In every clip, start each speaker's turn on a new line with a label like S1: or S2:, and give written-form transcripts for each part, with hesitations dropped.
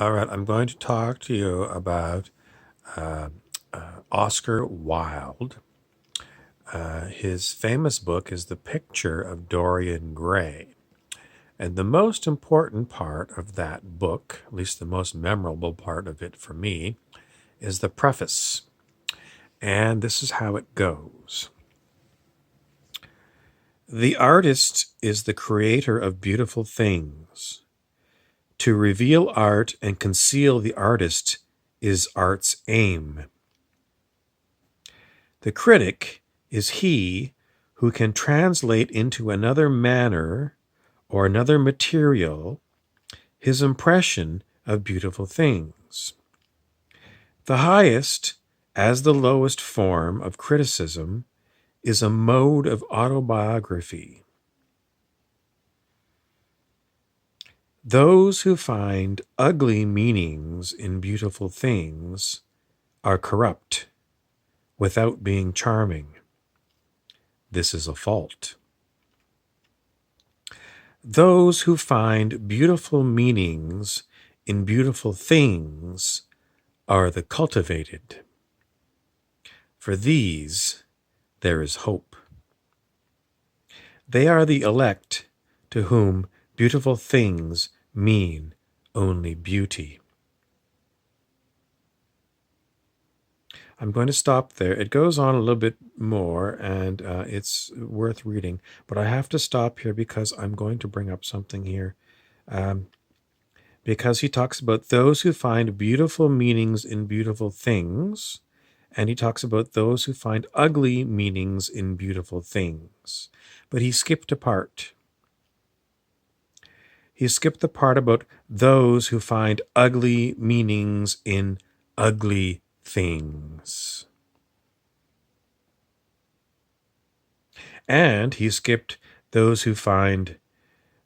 S1: All right, I'm going to talk to you about Oscar Wilde. His famous book is The Picture of Dorian Gray. And the most important part of that book, at least the most memorable part of it for me, is the preface. And this is how it goes. The artist is the creator of beautiful things. To reveal art and conceal the artist is art's aim. The critic is he who can translate into another manner or another material his impression of beautiful things. The highest, as the lowest form of criticism, is a mode of autobiography. Those who find ugly meanings in beautiful things are corrupt without being charming. This is a fault. Those who find beautiful meanings in beautiful things are the cultivated. For these there is hope. They are the elect to whom beautiful things mean only beauty. I'm going to stop there. It goes on a little bit more, and it's worth reading, but I have to stop here because I'm going to bring up something here. Because he talks about those who find beautiful meanings in beautiful things, and he talks about those who find ugly meanings in beautiful things. But he skipped a part. He skipped the part about those who find ugly meanings in ugly things. And he skipped those who find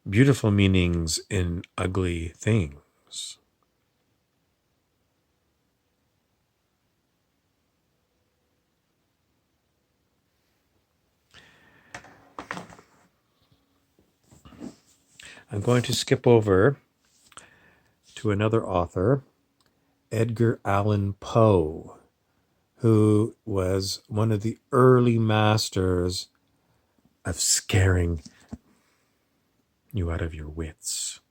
S1: beautiful meanings in ugly things. I'm going to skip over to another author, Edgar Allan Poe, who was one of the early masters of scaring you out of your wits.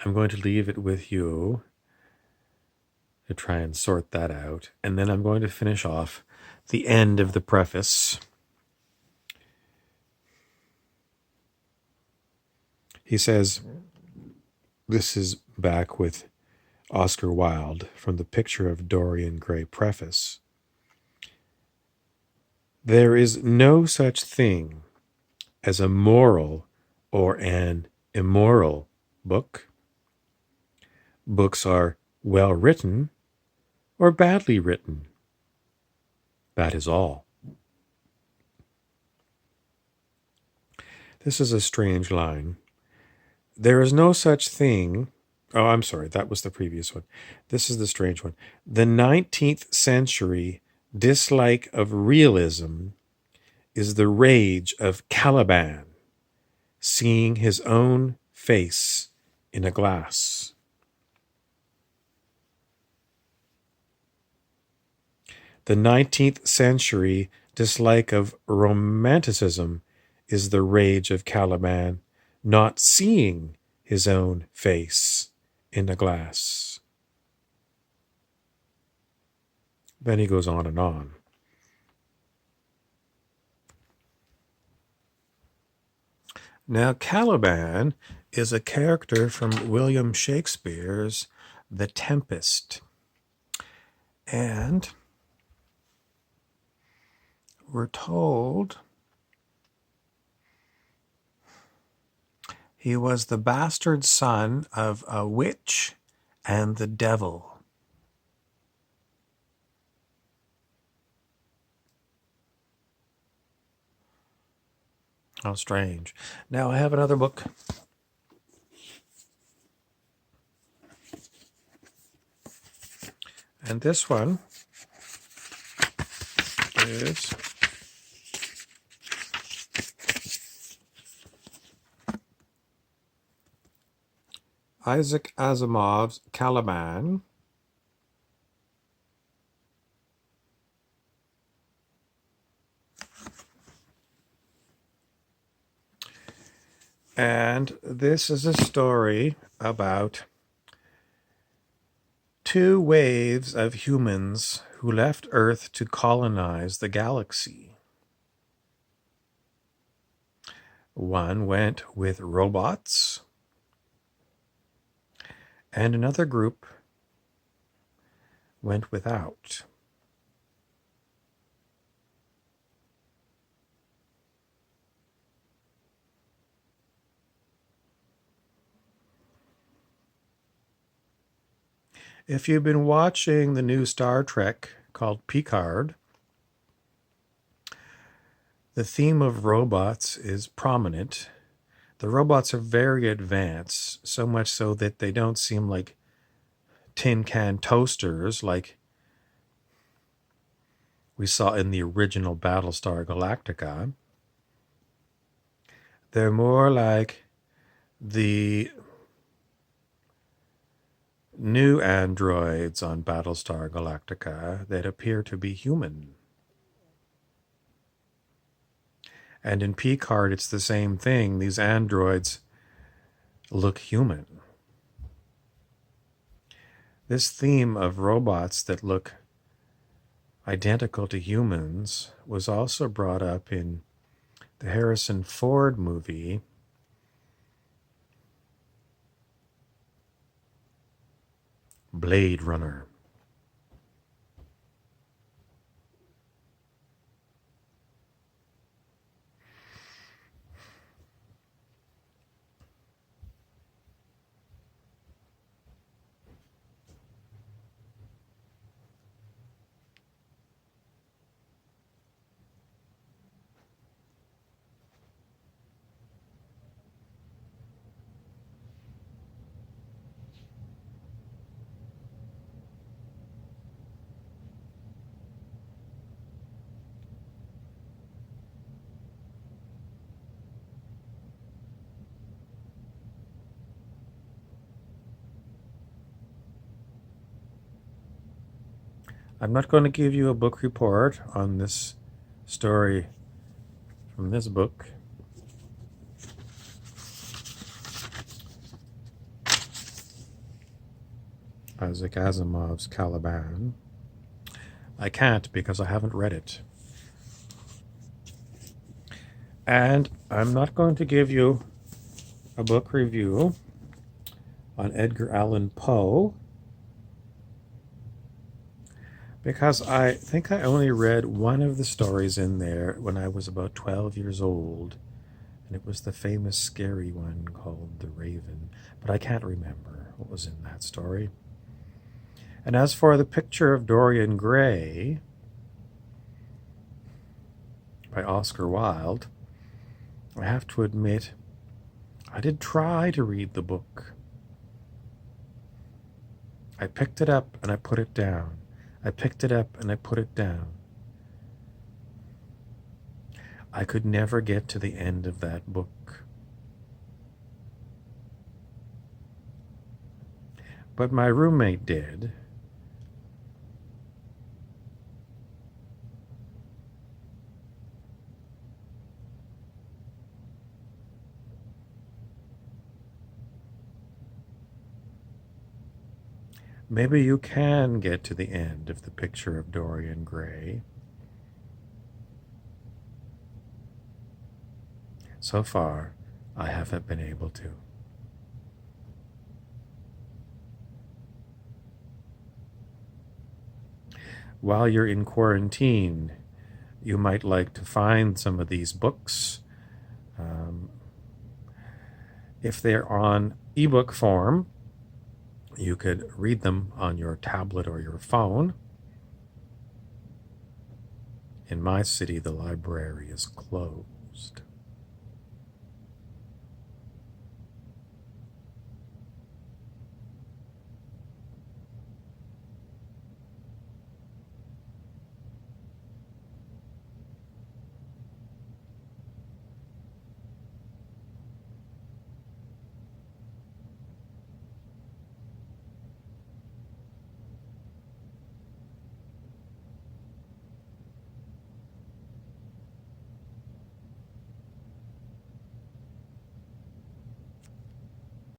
S1: I'm going to leave it with you to try and sort that out. And then I'm going to finish off the end of the preface. He says, this is back with Oscar Wilde from the Picture of Dorian Gray preface. There is no such thing as a moral or an immoral book. Books are well written or badly written. That is all. This is a strange line. There is no such thing. Oh, I'm sorry. That was the previous one. This is the strange one. The 19th century dislike of realism is the rage of Caliban, seeing his own face in a glass. The 19th century dislike of romanticism is the rage of Caliban, not seeing his own face in a glass. Then he goes on and on. Now, Caliban is a character from William Shakespeare's The Tempest. And we're told he was the bastard son of a witch and the devil. How strange. Now I have another book. And this one is Isaac Asimov's Caliban. And this is a story about two waves of humans who left Earth to colonize the galaxy. One went with robots, and another group went without. If you've been watching the new Star Trek called Picard, the theme of robots is prominent. The robots are very advanced, so much so that they don't seem like tin can toasters like we saw in the original Battlestar Galactica. They're more like the new androids on Battlestar Galactica that appear to be human. And in Picard, it's the same thing. These androids look human. This theme of robots that look identical to humans was also brought up in the Harrison Ford movie Blade Runner. I'm not going to give you a book report on this story from this book. Isaac Asimov's Caliban. I can't because I haven't read it. And I'm not going to give you a book review on Edgar Allan Poe because I think I only read one of the stories in there when I was about 12 years old, and it was the famous scary one called The Raven, but I can't remember what was in that story. And as for The Picture of Dorian Gray by Oscar Wilde, I have to admit, I did try to read the book. I picked it up and I put it down. I picked it up and I put it down. I could never get to the end of that book. But my roommate did. Maybe you can get to the end of The Picture of Dorian Gray. So far, I haven't been able to. while you're in quarantine, you might like to find some of these books. If they're on ebook form, you could read them on your tablet or your phone. In my city, the library is closed.